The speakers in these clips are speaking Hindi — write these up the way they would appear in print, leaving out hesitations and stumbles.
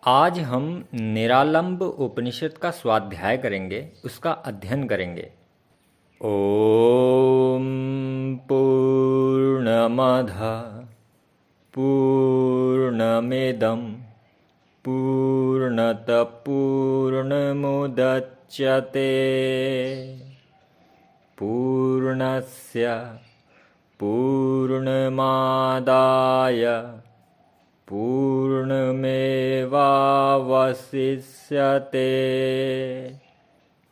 आज हम निरालंब उपनिषद का स्वाध्याय करेंगे, उसका अध्ययन करेंगे। ओम पूर्णमदः पूर्णमिदं पूर्णतः पूर्णमुदच्यते पूर्णस्य पूर्णमादाय पूर्णमेवावशिष्यते।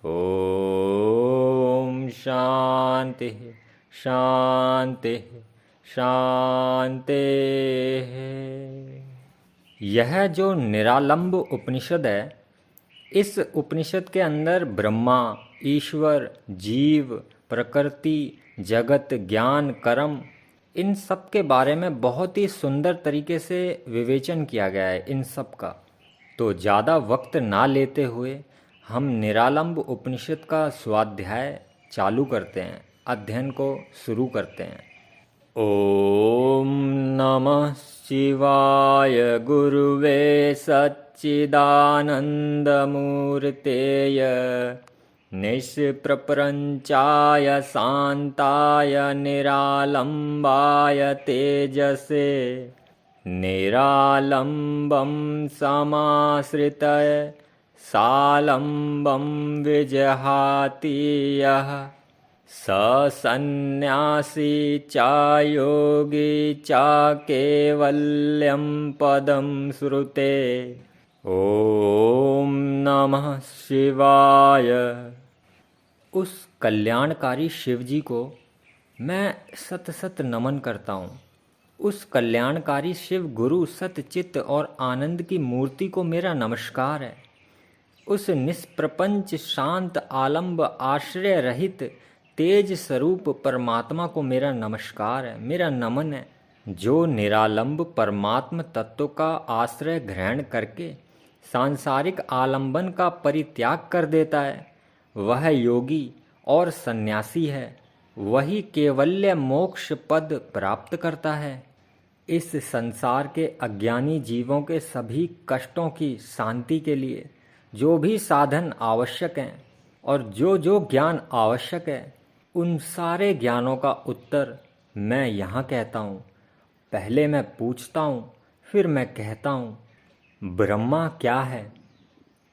ओम शांति शांति शांति। यह जो निरालंब उपनिषद है, इस उपनिषद के अंदर ब्रह्मा, ईश्वर, जीव, प्रकृति, जगत, ज्ञान, कर्म, इन सब के बारे में बहुत ही सुंदर तरीके से विवेचन किया गया है इन सब का। तो ज़्यादा वक्त ना लेते हुए हम निरालंब उपनिषद का स्वाध्याय चालू करते हैं, अध्ययन को शुरू करते हैं। ओम नमः शिवाय गुरुवे सच्चिदानंदमूर्तये निष्प्रपञ्चाय शान्ताय निरालम्बाय तेजसे निरालम्बं समाश्रितय सालम्बं विजहाति यः स सन्न्यासी च योगी च कैवल्यं पदं श्रुते। ओम नमः शिवाय। उस कल्याणकारी शिव जी को मैं सत सत नमन करता हूँ। उस कल्याणकारी शिव गुरु सतचित्त और आनंद की मूर्ति को मेरा नमस्कार है। उस निष्प्रपंच शांत आलंब आश्रय रहित तेज स्वरूप परमात्मा को मेरा नमस्कार है, मेरा नमन है। जो निरालंब परमात्म तत्व का आश्रय ग्रहण करके सांसारिक आलंबन का परित्याग कर देता है, वह योगी और सन्यासी है। वही केवल्य मोक्ष पद प्राप्त करता है। इस संसार के अज्ञानी जीवों के सभी कष्टों की शांति के लिए जो भी साधन आवश्यक हैं और जो जो ज्ञान आवश्यक है, उन सारे ज्ञानों का उत्तर मैं यहाँ कहता हूँ। पहले मैं पूछता हूँ, फिर मैं कहता हूँ। ब्रह्मा क्या है?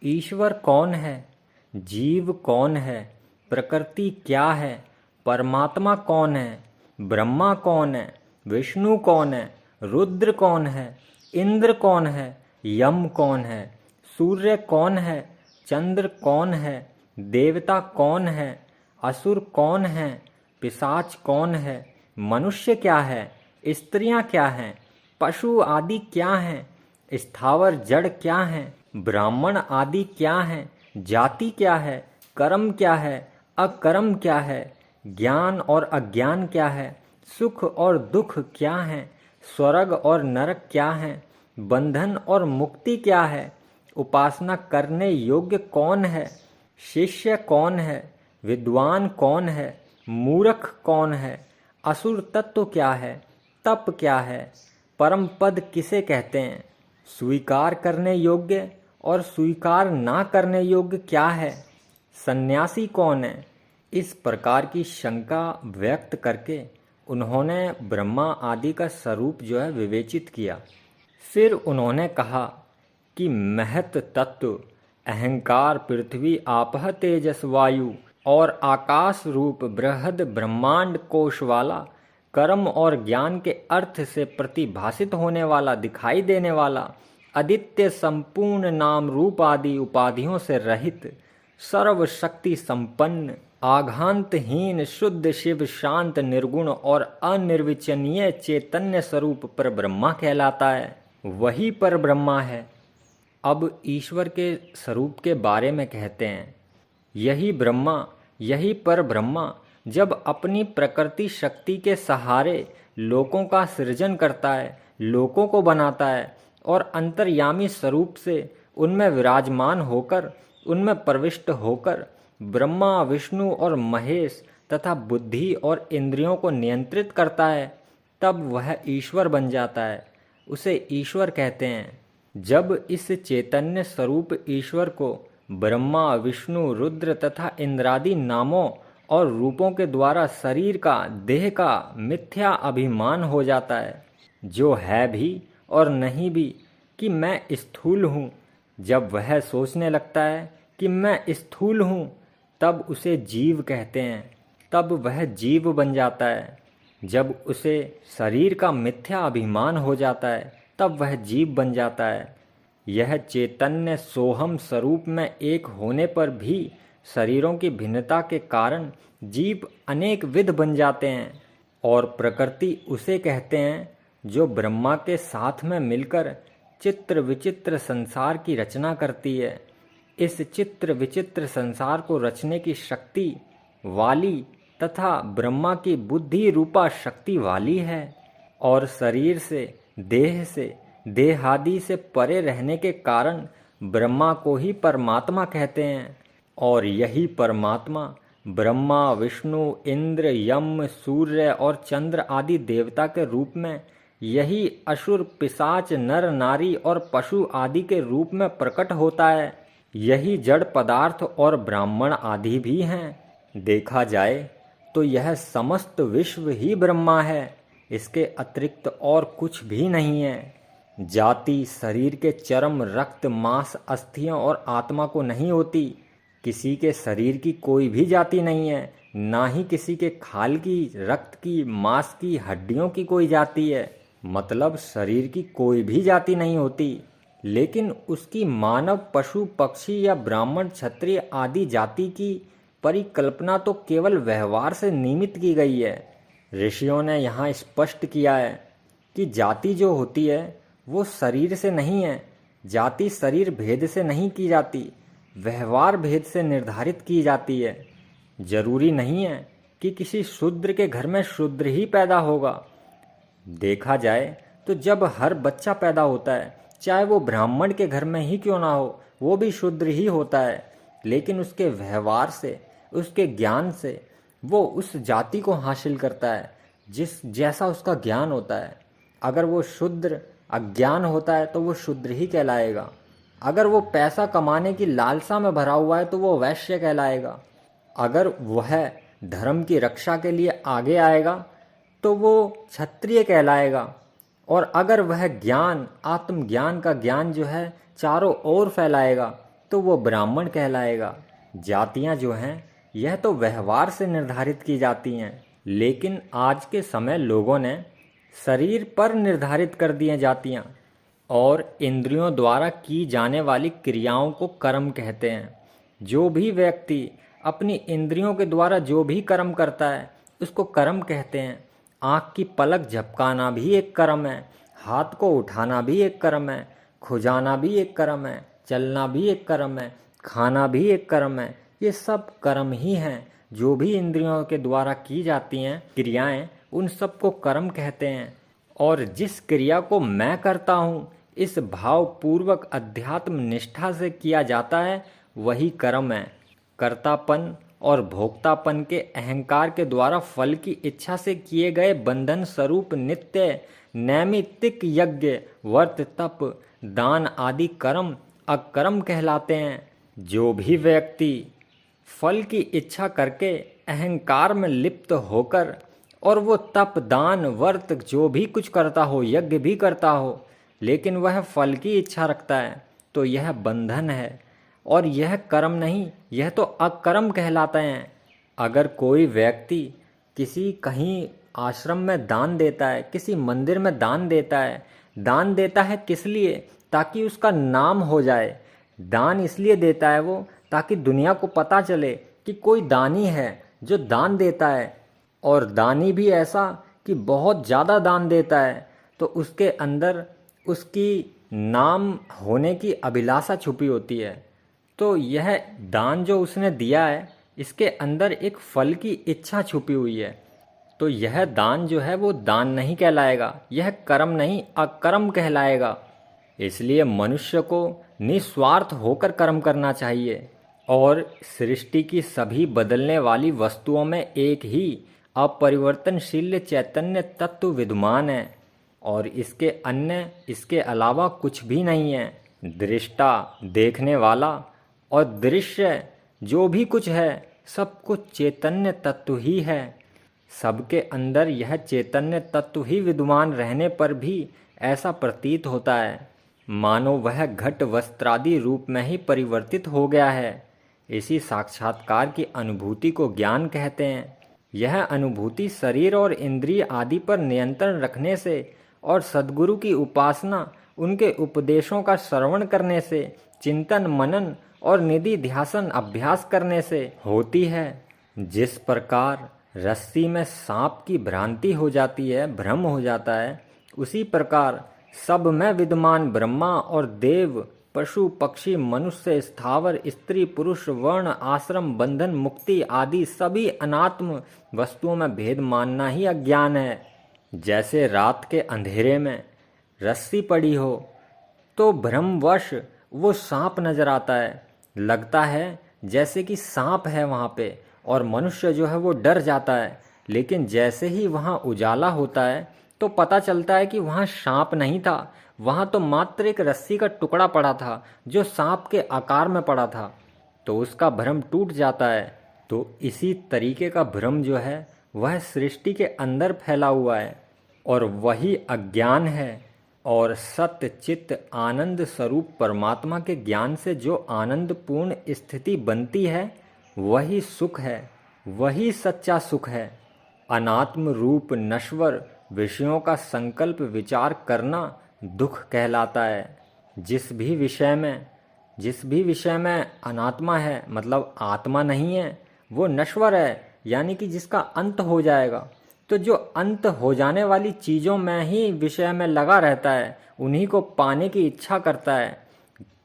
ईश्वर कौन है? जीव कौन है? प्रकृति क्या है? परमात्मा कौन है? ब्रह्मा कौन है? विष्णु कौन है? रुद्र कौन है? इंद्र कौन है? यम कौन है? सूर्य कौन है? चंद्र कौन है? देवता कौन है? असुर कौन है? पिशाच कौन है? मनुष्य क्या है? स्त्रियां क्या हैं? पशु आदि क्या हैं? स्थावर जड़ क्या हैं? ब्राह्मण आदि क्या हैं? जाति क्या है? कर्म क्या है? अकर्म क्या है? ज्ञान और अज्ञान क्या है? सुख और दुख क्या है? स्वर्ग और नरक क्या है? बंधन और मुक्ति क्या है? उपासना करने योग्य कौन है? शिष्य कौन है? विद्वान कौन है? मूर्ख कौन है? असुर तत्व क्या है? तप क्या है? परम पद किसे कहते हैं? स्वीकार करने योग्य और स्वीकार ना करने योग्य क्या है? सन्यासी कौन है? इस प्रकार की शंका व्यक्त करके उन्होंने ब्रह्मा आदि का स्वरूप जो है विवेचित किया। फिर उन्होंने कहा कि महत तत्व अहंकार पृथ्वी आपह तेजस वायु और आकाश रूप बृहद ब्रह्मांड कोश वाला, कर्म और ज्ञान के अर्थ से प्रतिभासित होने वाला, दिखाई देने वाला, अदित्य संपूर्ण नाम रूप आदि उपाधियों से रहित, सर्वशक्ति संपन्न, आघांतहीन, शुद्ध शिव शांत निर्गुण और अनिर्वचनीय चैतन्य स्वरूप पर ब्रह्मा कहलाता है। वही पर ब्रह्मा है। अब ईश्वर के स्वरूप के बारे में कहते हैं। यही ब्रह्मा, यही पर ब्रह्मा जब अपनी प्रकृति शक्ति के सहारे लोकों का सृजन करता है, लोकों को बनाता है और अंतर्यामी स्वरूप से उनमें विराजमान होकर, उनमें प्रविष्ट होकर ब्रह्मा, विष्णु और महेश तथा बुद्धि और इंद्रियों को नियंत्रित करता है, तब वह ईश्वर बन जाता है। उसे ईश्वर कहते हैं। जब इस चैतन्य स्वरूप ईश्वर को ब्रह्मा, विष्णु, रुद्र तथा इंद्रादि नामों और रूपों के द्वारा शरीर का, देह का मिथ्या अभिमान हो जाता है, जो है भी और नहीं भी, कि मैं स्थूल हूँ, जब वह सोचने लगता है कि मैं स्थूल हूँ, तब उसे जीव कहते हैं। तब वह जीव बन जाता है। जब उसे शरीर का मिथ्या अभिमान हो जाता है, तब वह जीव बन जाता है। यह चैतन्य सोहम स्वरूप में एक होने पर भी शरीरों की भिन्नता के कारण जीव अनेक विध बन जाते हैं। और प्रकृति उसे कहते हैं जो ब्रह्मा के साथ में मिलकर चित्र विचित्र संसार की रचना करती है। इस चित्र विचित्र संसार को रचने की शक्ति वाली तथा ब्रह्मा की बुद्धि रूपा शक्ति वाली है। और शरीर से, देहादि से परे रहने के कारण ब्रह्मा को ही परमात्मा कहते हैं। और यही परमात्मा ब्रह्मा, विष्णु, इंद्र, यम, सूर्य और चंद्र आदि देवता के रूप में, यही असुर, पिशाच, नर, नारी और पशु आदि के रूप में प्रकट होता है। यही जड़ पदार्थ और ब्राह्मण आदि भी हैं। देखा जाए तो यह समस्त विश्व ही ब्रह्मा है, इसके अतिरिक्त और कुछ भी नहीं है। जाति शरीर के चर्म, रक्त, मांस, अस्थियों और आत्मा को नहीं होती। किसी के शरीर की कोई भी जाति नहीं है, ना ही किसी के खाल की, रक्त की, मांस की, हड्डियों की कोई जाति है। मतलब शरीर की कोई भी जाति नहीं होती, लेकिन उसकी मानव, पशु, पक्षी या ब्राह्मण, क्षत्रिय आदि जाति की परिकल्पना तो केवल व्यवहार से निमित्त की गई है। ऋषियों ने यहाँ स्पष्ट किया है कि जाति जो होती है वो शरीर से नहीं है। जाति शरीर भेद से नहीं की जाती, व्यवहार भेद से निर्धारित की जाती है। जरूरी नहीं है कि किसी शूद्र के घर में शूद्र ही पैदा होगा। देखा जाए तो जब हर बच्चा पैदा होता है, चाहे वो ब्राह्मण के घर में ही क्यों ना हो, वो भी शूद्र ही होता है। लेकिन उसके व्यवहार से, उसके ज्ञान से वो उस जाति को हासिल करता है जैसा उसका ज्ञान होता है। अगर वो शूद्र अज्ञान होता है तो वो शूद्र ही कहलाएगा। अगर वो पैसा कमाने की लालसा में भरा हुआ है तो वो वैश्य कहलाएगा। अगर वह धर्म की रक्षा के लिए आगे आएगा तो वो क्षत्रिय कहलाएगा। और अगर वह ज्ञान, आत्मज्ञान का ज्ञान जो है चारों ओर फैलाएगा तो वो ब्राह्मण कहलाएगा। जातियां जो हैं यह तो व्यवहार से निर्धारित की जाती हैं, लेकिन आज के समय लोगों ने शरीर पर निर्धारित कर दिए जातियां। और इंद्रियों द्वारा की जाने वाली क्रियाओं को कर्म कहते हैं। जो भी व्यक्ति अपनी इंद्रियों के द्वारा जो भी कर्म करता है उसको कर्म कहते हैं। आँख की पलक झपकाना भी एक कर्म है, हाथ को उठाना भी एक कर्म है, खुजाना भी एक कर्म है, चलना भी एक कर्म है, खाना भी एक कर्म है। ये सब कर्म ही हैं। जो भी इंद्रियों के द्वारा की जाती हैं क्रियाएं, उन सब को कर्म कहते हैं। और जिस क्रिया को मैं करता हूँ इस भाव पूर्वक अध्यात्म निष्ठा से किया जाता है वही कर्म है। कर्तापन और भोक्तापन के अहंकार के द्वारा फल की इच्छा से किए गए बंधन स्वरूप नित्य नैमित्तिक यज्ञ, व्रत, तप, दान आदि कर्म अकर्म कहलाते हैं। जो भी व्यक्ति फल की इच्छा करके अहंकार में लिप्त होकर और वो तप, दान, व्रत जो भी कुछ करता हो, यज्ञ भी करता हो, लेकिन वह फल की इच्छा रखता है, तो यह बंधन है और यह कर्म नहीं, यह तो अकर्म कहलाते हैं। अगर कोई व्यक्ति किसी कहीं आश्रम में दान देता है, किसी मंदिर में दान देता है किस लिए? ताकि उसका नाम हो जाए। दान इसलिए देता है वो ताकि दुनिया को पता चले कि कोई दानी है जो दान देता है। और दानी भी ऐसा कि बहुत ज़्यादा दान देता है, तो उसके अंदर उसकी नाम होने की अभिलाषा छुपी होती है। तो यह दान जो उसने दिया है इसके अंदर एक फल की इच्छा छुपी हुई है। तो यह दान जो है वो दान नहीं कहलाएगा, यह कर्म नहीं अकर्म कहलाएगा। इसलिए मनुष्य को निस्वार्थ होकर कर्म करना चाहिए। और सृष्टि की सभी बदलने वाली वस्तुओं में एक ही अपरिवर्तनशील चैतन्य तत्व विद्यमान है और इसके अलावा कुछ भी नहीं है। दृष्टा देखने वाला और दृश्य जो भी कुछ है सब कुछ चैतन्य तत्व ही है। सबके अंदर यह चैतन्य तत्व ही विद्यमान रहने पर भी ऐसा प्रतीत होता है मानो वह घट वस्त्रादि रूप में ही परिवर्तित हो गया है। इसी साक्षात्कार की अनुभूति को ज्ञान कहते हैं। यह अनुभूति शरीर और इंद्रिय आदि पर नियंत्रण रखने से और सद्गुरु की उपासना, उनके उपदेशों का श्रवण करने से, चिंतन मनन और निधि ध्यासन अभ्यास करने से होती है। जिस प्रकार रस्सी में सांप की भ्रांति हो जाती है, भ्रम हो जाता है, उसी प्रकार सब में विद्यमान ब्रह्मा और देव, पशु पक्षी, मनुष्य, स्थावर, स्त्री, पुरुष, वर्ण, आश्रम, बंधन, मुक्ति आदि सभी अनात्म वस्तुओं में भेद मानना ही अज्ञान है। जैसे रात के अंधेरे में रस्सी पड़ी हो तो भ्रमवश वो सांप नजर आता है, लगता है जैसे कि सांप है वहाँ पे, और मनुष्य जो है वो डर जाता है। लेकिन जैसे ही वहाँ उजाला होता है तो पता चलता है कि वहाँ सांप नहीं था, वहाँ तो मात्र एक रस्सी का टुकड़ा पड़ा था जो सांप के आकार में पड़ा था। तो उसका भ्रम टूट जाता है। तो इसी तरीके का भ्रम जो है वह सृष्टि के अंदर फैला हुआ है और वही अज्ञान है। और सत्य चित्त आनंद स्वरूप परमात्मा के ज्ञान से जो आनंद पूर्ण स्थिति बनती है वही सुख है, वही सच्चा सुख है। अनात्म रूप नश्वर विषयों का संकल्प विचार करना दुख कहलाता है। जिस भी विषय में अनात्मा है, मतलब आत्मा नहीं है, वो नश्वर है, यानी कि जिसका अंत हो जाएगा। तो जो अंत हो जाने वाली चीज़ों में ही विषय में लगा रहता है, उन्हीं को पाने की इच्छा करता है।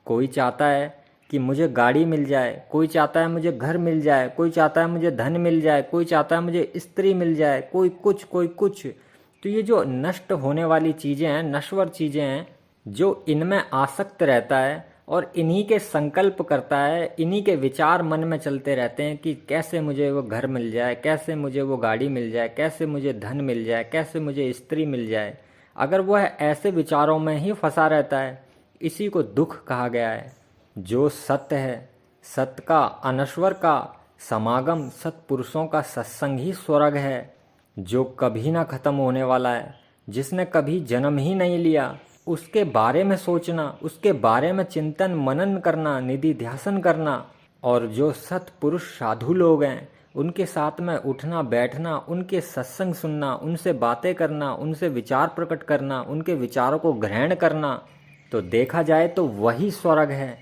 कोई चाहता है कि मुझे गाड़ी मिल जाए, कोई चाहता है मुझे घर मिल जाए, कोई चाहता है मुझे धन मिल जाए, कोई चाहता है मुझे स्त्री मिल जाए, कोई कुछ। तो ये जो नष्ट होने वाली चीज़ें हैं, नश्वर चीज़ें हैं, जो इनमें आसक्त रहता है और इन्हीं के संकल्प करता है, इन्हीं के विचार मन में चलते रहते हैं कि कैसे मुझे वो घर मिल जाए, कैसे मुझे वो गाड़ी मिल जाए, कैसे मुझे धन मिल जाए, कैसे मुझे स्त्री मिल जाए। अगर वह ऐसे विचारों में ही फंसा रहता है, इसी को दुख कहा गया है। जो सत्य है, सत्य का, अनश्वर का समागम, सत्पुरुषों का सत्संग ही स्वर्ग है, जो कभी ना खत्म होने वाला है। जिसने कभी जन्म ही नहीं लिया, उसके बारे में सोचना, उसके बारे में चिंतन मनन करना, निधि ध्यासन करना, और जो सत्पुरुष साधु लोग हैं उनके साथ में उठना बैठना, उनके सत्संग सुनना, उनसे बातें करना, उनसे विचार प्रकट करना, उनके विचारों को ग्रहण करना, तो देखा जाए तो वही स्वर्ग है।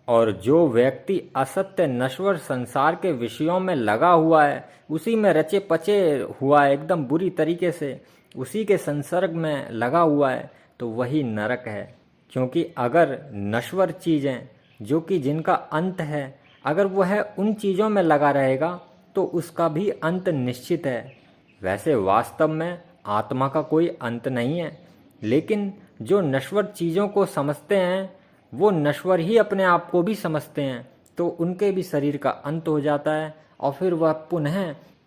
और जो व्यक्ति असत्य नश्वर संसार के विषयों में लगा हुआ है, उसी में रचे पचे हुआ है एकदम बुरी तरीके से, उसी के संसर्ग में लगा हुआ है, तो वही नरक है। क्योंकि अगर नश्वर चीज़ें जो कि जिनका अंत है, अगर वह उन चीज़ों में लगा रहेगा तो उसका भी अंत निश्चित है। वैसे वास्तव में आत्मा का कोई अंत नहीं है, लेकिन जो नश्वर चीज़ों को समझते हैं वो नश्वर ही अपने आप को भी समझते हैं, तो उनके भी शरीर का अंत हो जाता है और फिर वह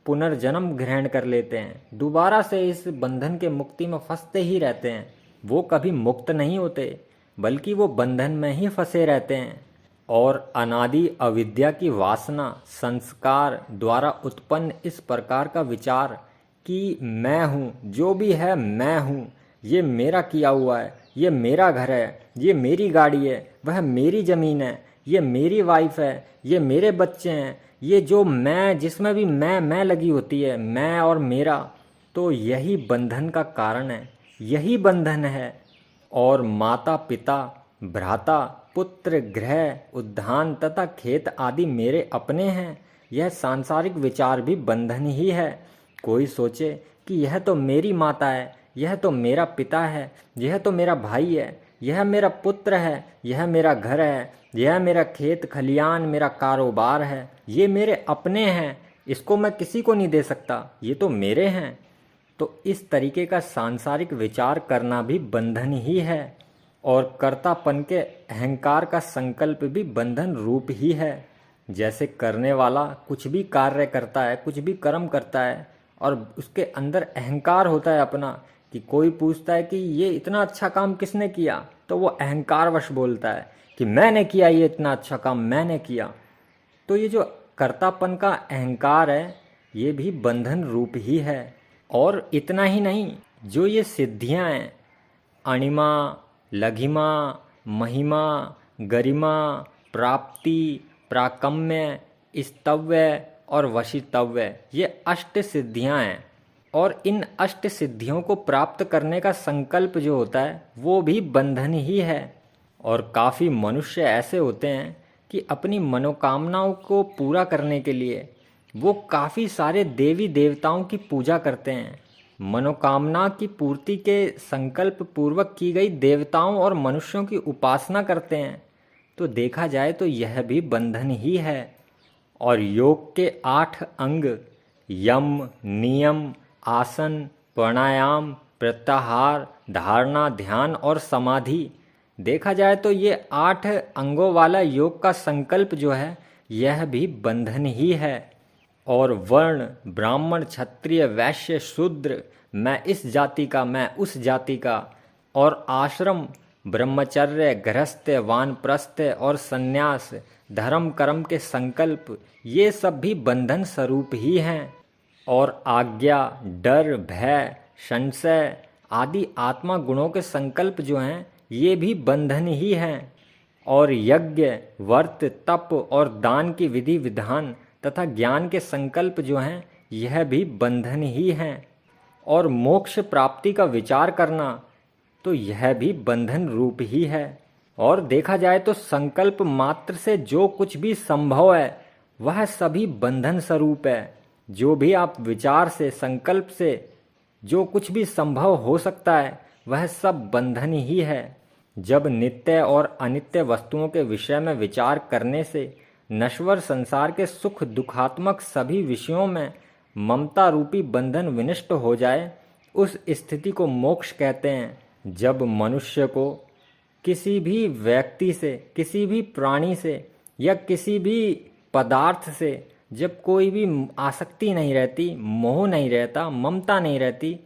पुनर्जन्म ग्रहण कर लेते हैं, दोबारा से इस बंधन के मुक्ति में फंसते ही रहते हैं। वो कभी मुक्त नहीं होते, बल्कि वो बंधन में ही फंसे रहते हैं। और अनादि अविद्या की वासना संस्कार द्वारा उत्पन्न इस प्रकार का विचार कि मैं हूँ, जो भी है मैं हूँ, ये मेरा किया हुआ है, ये मेरा घर है, ये मेरी गाड़ी है, वह मेरी ज़मीन है, ये मेरी वाइफ है, ये मेरे बच्चे हैं, ये जो मैं, जिसमें भी मैं लगी होती है, मैं और मेरा, तो यही बंधन का कारण है, यही बंधन है। और माता पिता भ्राता पुत्र गृह उद्यान तथा खेत आदि मेरे अपने हैं, यह सांसारिक विचार भी बंधन ही है। कोई सोचे कि यह तो मेरी माता है, यह तो मेरा पिता है, यह तो मेरा भाई है, यह मेरा पुत्र है, यह मेरा घर है, यह मेरा खेत खलियान, मेरा कारोबार है, ये मेरे अपने हैं, इसको मैं किसी को नहीं दे सकता, ये तो मेरे हैं। तो इस तरीके का सांसारिक विचार करना भी बंधन ही है। और कर्तापन के अहंकार का संकल्प भी बंधन रूप ही है। जैसे करने वाला कुछ भी कार्य करता है, कुछ भी कर्म करता है, और उसके अंदर अहंकार होता है अपना कि कोई पूछता है कि ये इतना अच्छा काम किसने किया, तो वो अहंकारवश बोलता है कि मैंने किया, ये इतना अच्छा काम मैंने किया। तो ये जो कर्तापन का अहंकार है, ये भी बंधन रूप ही है। और इतना ही नहीं, जो ये सिद्धियां हैं, अणिमा, लघिमा, महिमा, गरिमा, प्राप्ति, प्राकम्य, स्तव्य और वशितव्य, ये अष्ट सिद्धियां हैं। और इन अष्ट सिद्धियों को प्राप्त करने का संकल्प जो होता है वो भी बंधन ही है। और काफ़ी मनुष्य ऐसे होते हैं कि अपनी मनोकामनाओं को पूरा करने के लिए वो काफ़ी सारे देवी देवताओं की पूजा करते हैं। मनोकामना की पूर्ति के संकल्प पूर्वक की गई देवताओं और मनुष्यों की उपासना करते हैं। तो देखा जाए तो यह भी बंधन ही है। और योग के 8 अंग, यम, नियम, आसन, प्राणायाम, प्रत्याहार, धारणा, ध्यान और समाधि, देखा जाए तो ये 8 अंगों वाला योग का संकल्प जो है यह भी बंधन ही है। और वर्ण, ब्राह्मण, क्षत्रिय, वैश्य, शूद्र, मैं इस जाति का, मैं उस जाति का, और आश्रम, ब्रह्मचर्य, गृहस्थ, वानप्रस्थ और संन्यास, धर्म कर्म के संकल्प, ये सब भी बंधन स्वरूप ही हैं। और आज्ञा, डर, भय, संशय आदि आत्मा गुणों के संकल्प जो हैं ये भी बंधन ही हैं। और यज्ञ, व्रत, तप और दान की विधि विधान तथा ज्ञान के संकल्प जो हैं यह भी बंधन ही हैं। और मोक्ष प्राप्ति का विचार करना, तो यह भी बंधन रूप ही है। और देखा जाए तो संकल्प मात्र से जो कुछ भी संभव है वह सभी बंधन स्वरूप है। जो भी आप विचार से, संकल्प से जो कुछ भी संभव हो सकता है वह सब बंधन ही है। जब नित्य और अनित्य वस्तुओं के विषय में विचार करने से नश्वर संसार के सुख दुखात्मक सभी विषयों में ममता रूपी बंधन विनष्ट हो जाए, उस स्थिति को मोक्ष कहते हैं। जब मनुष्य को किसी भी व्यक्ति से, किसी भी प्राणी से या किसी भी पदार्थ से जब कोई भी आसक्ति नहीं रहती, मोह नहीं रहता, ममता नहीं रहती,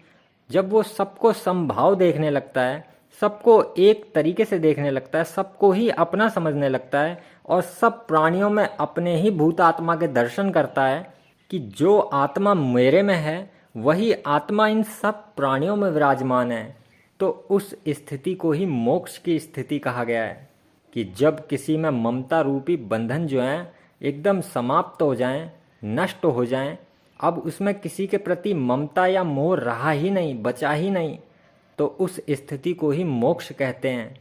जब वो सबको समभाव देखने लगता है, सबको एक तरीके से देखने लगता है, सबको ही अपना समझने लगता है और सब प्राणियों में अपने ही भूत आत्मा के दर्शन करता है कि जो आत्मा मेरे में है वही आत्मा इन सब प्राणियों में विराजमान है, तो उस स्थिति को ही मोक्ष की स्थिति कहा गया है। कि जब किसी में ममता रूपी बंधन जो है एकदम समाप्त हो जाएं, नष्ट हो जाएं, अब उसमें किसी के प्रति ममता या मोह रहा ही नहीं, बचा ही नहीं, तो उस स्थिति को ही मोक्ष कहते हैं।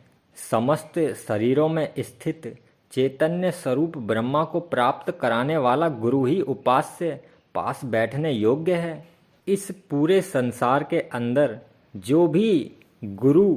समस्त शरीरों में स्थित चैतन्य स्वरूप ब्रह्मा को प्राप्त कराने वाला गुरु ही उपास्य पास बैठने योग्य है। इस पूरे संसार के अंदर जो भी गुरु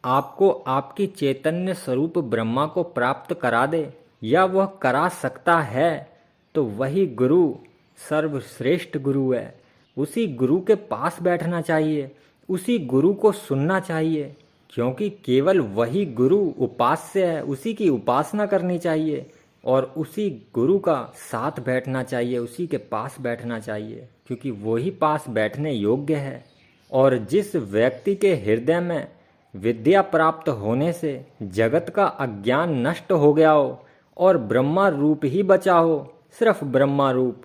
आपको आपकी चैतन्य स्वरूप ब्रह्मा को प्राप्त करा दे या वह करा सकता है, तो वही गुरु सर्वश्रेष्ठ गुरु है। उसी गुरु के पास बैठना चाहिए, उसी गुरु को सुनना चाहिए, क्योंकि केवल वही गुरु उपास्य है, उसी की उपासना करनी चाहिए और उसी गुरु का साथ बैठना चाहिए, उसी के पास बैठना चाहिए, क्योंकि वही पास बैठने योग्य है। और जिस व्यक्ति के हृदय में विद्या प्राप्त होने से जगत का अज्ञान नष्ट हो गया हो और ब्रह्मा रूप ही बचा हो, सिर्फ ब्रह्मा रूप,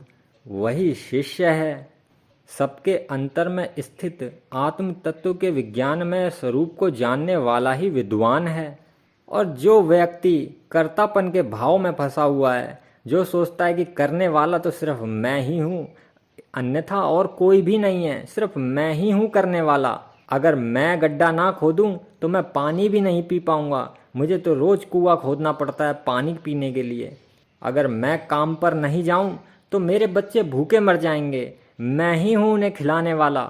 वही शिष्य है। सबके अंतर में स्थित आत्म तत्व के विज्ञान में स्वरूप को जानने वाला ही विद्वान है। और जो व्यक्ति कर्तापन के भाव में फंसा हुआ है, जो सोचता है कि करने वाला तो सिर्फ मैं ही हूँ, अन्यथा और कोई भी नहीं है, सिर्फ मैं ही हूँ करने वाला, अगर मैं गड्ढा ना खोदूं तो मैं पानी भी नहीं पी पाऊंगा, मुझे तो रोज कुआं खोदना पड़ता है पानी पीने के लिए, अगर मैं काम पर नहीं जाऊं तो मेरे बच्चे भूखे मर जाएंगे, मैं ही हूं उन्हें खिलाने वाला।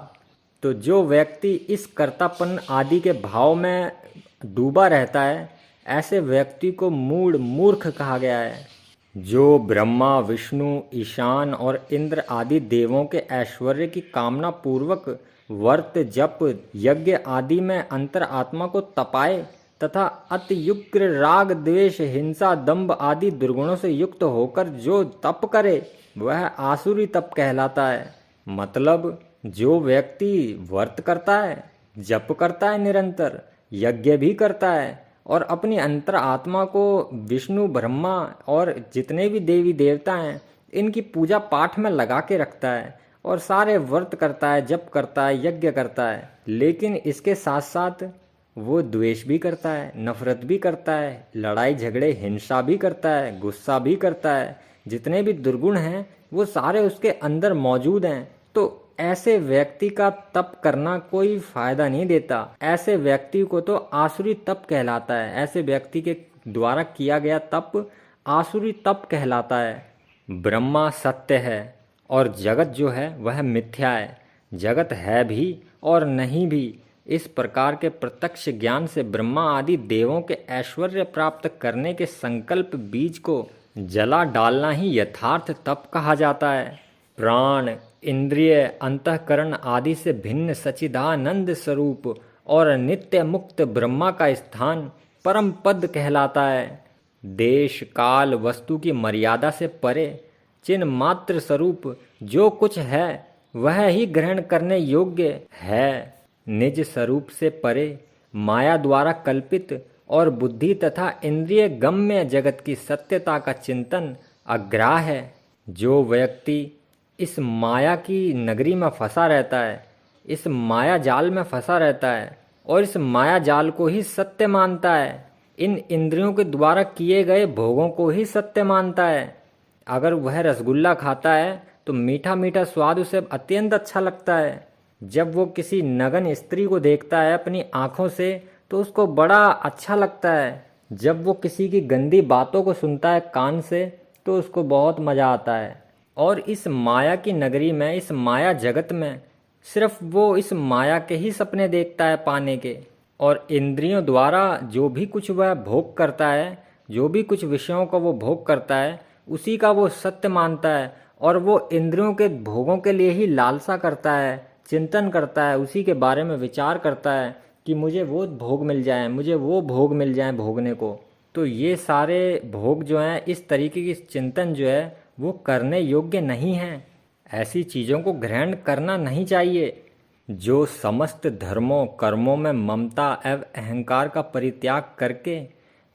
तो जो व्यक्ति इस कर्तापन आदि के भाव में डूबा रहता है, ऐसे व्यक्ति को मूर्ख कहा गया है। जो ब्रह्मा, विष्णु, ईशान और इंद्र आदि देवों के ऐश्वर्य की कामना पूर्वक व्रत, जप, यज्ञ आदि में अंतर आत्मा को तपाए तथा अतियुग्र राग, द्वेष, हिंसा, दंभ आदि दुर्गुणों से युक्त होकर जो तप करे वह आसुरी तप कहलाता है। मतलब जो व्यक्ति व्रत करता है, जप करता है निरंतर, यज्ञ भी करता है और अपनी अंतर आत्मा को विष्णु, ब्रह्मा और जितने भी देवी देवता हैं इनकी पूजा पाठ में लगा के रखता है और सारे व्रत करता है, जप करता है, यज्ञ करता है। लेकिन इसके साथ साथ वो द्वेष भी करता है, नफरत भी करता है, लड़ाई झगड़े हिंसा भी करता है, गुस्सा भी करता है। जितने भी दुर्गुण हैं वो सारे उसके अंदर मौजूद हैं। तो ऐसे व्यक्ति का तप करना कोई फायदा नहीं देता। ऐसे व्यक्ति को तो आसुरी तप कहलाता है। ऐसे व्यक्ति के द्वारा किया गया तप आसुरी तप कहलाता है। ब्रह्मा सत्य है और जगत जो है वह मिथ्या है। जगत है भी और नहीं भी। इस प्रकार के प्रत्यक्ष ज्ञान से ब्रह्मा आदि देवों के ऐश्वर्य प्राप्त करने के संकल्प बीज को जला डालना ही यथार्थ तप कहा जाता है। प्राण, इंद्रिय, अंतःकरण आदि से भिन्न सच्चिदानंद स्वरूप और नित्य मुक्त ब्रह्मा का स्थान परम पद कहलाता है। देश, काल, वस्तु की मर्यादा से परे चिन्ह मात्र स्वरूप जो कुछ है वह ही ग्रहण करने योग्य है। निज स्वरूप से परे माया द्वारा कल्पित और बुद्धि तथा इंद्रिय गम्य जगत की सत्यता का चिंतन अग्राह्य है। जो व्यक्ति इस माया की नगरी में फंसा रहता है, इस माया जाल में फंसा रहता है और इस माया जाल को ही सत्य मानता है, इन इंद्रियों के द्वारा किए गए भोगों को ही सत्य मानता है। अगर वह रसगुल्ला खाता है तो मीठा मीठा स्वाद उसे अत्यंत अच्छा लगता है। जब वो किसी नगन स्त्री को देखता है अपनी आँखों से तो उसको बड़ा अच्छा लगता है। जब वो किसी की गंदी बातों को सुनता है कान से तो उसको बहुत मज़ा आता है। और इस माया की नगरी में, इस माया जगत में सिर्फ वो इस माया के ही सपने देखता है पाने के। और इंद्रियों द्वारा जो भी कुछ वह भोग करता है, जो भी कुछ विषयों का वो भोग करता है, उसी का वो सत्य मानता है और वो इंद्रियों के भोगों के लिए ही लालसा करता है, चिंतन करता है, उसी के बारे में विचार करता है कि मुझे वो भोग मिल जाए, मुझे वो भोग मिल जाए भोगने को। तो ये सारे भोग जो हैं, इस तरीके की चिंतन जो है वो करने योग्य नहीं है। ऐसी चीज़ों को ग्रहण करना नहीं चाहिए। जो समस्त धर्मों, कर्मों में ममता एवं अहंकार का परित्याग करके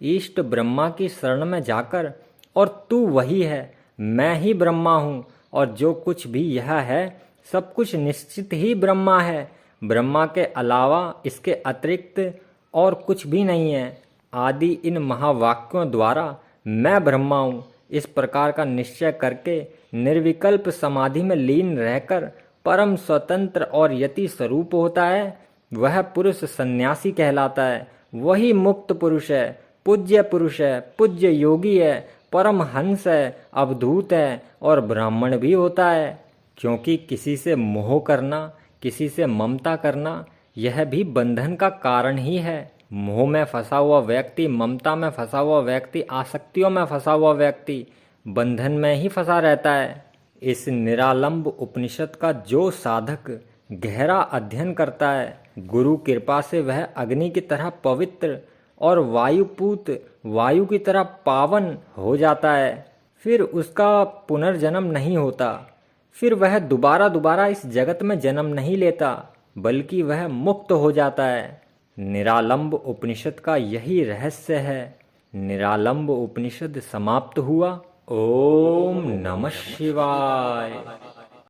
इष्ट ब्रह्मा की शरण में जाकर और तू वही है, मैं ही ब्रह्मा हूँ और जो कुछ भी यह है सब कुछ निश्चित ही ब्रह्मा है, ब्रह्मा के अलावा इसके अतिरिक्त और कुछ भी नहीं है आदि इन महावाक्यों द्वारा मैं ब्रह्मा हूँ, इस प्रकार का निश्चय करके निर्विकल्प समाधि में लीन रहकर परम स्वतंत्र और यति स्वरूप होता है, वह पुरुष सन्यासी कहलाता है। वही मुक्त पुरुष है, पूज्य योगी है, परम हंस है, अवधूत है और ब्राह्मण भी होता है। क्योंकि किसी से मोह करना, किसी से ममता करना, यह भी बंधन का कारण ही है। मोह में फंसा हुआ व्यक्ति, ममता में फंसा हुआ व्यक्ति, आसक्तियों में फंसा हुआ व्यक्ति बंधन में ही फंसा रहता है। इस निरालंब उपनिषद का जो साधक गहरा अध्ययन करता है, गुरु कृपा से वह अग्नि की तरह पवित्र और वायुपूत वायु की तरह पावन हो जाता है। फिर उसका पुनर्जन्म नहीं होता, फिर वह दोबारा इस जगत में जन्म नहीं लेता, बल्कि वह मुक्त हो जाता है। निरालंब उपनिषद का यही रहस्य है। निरालंब उपनिषद समाप्त हुआ। ओम नमः शिवाय।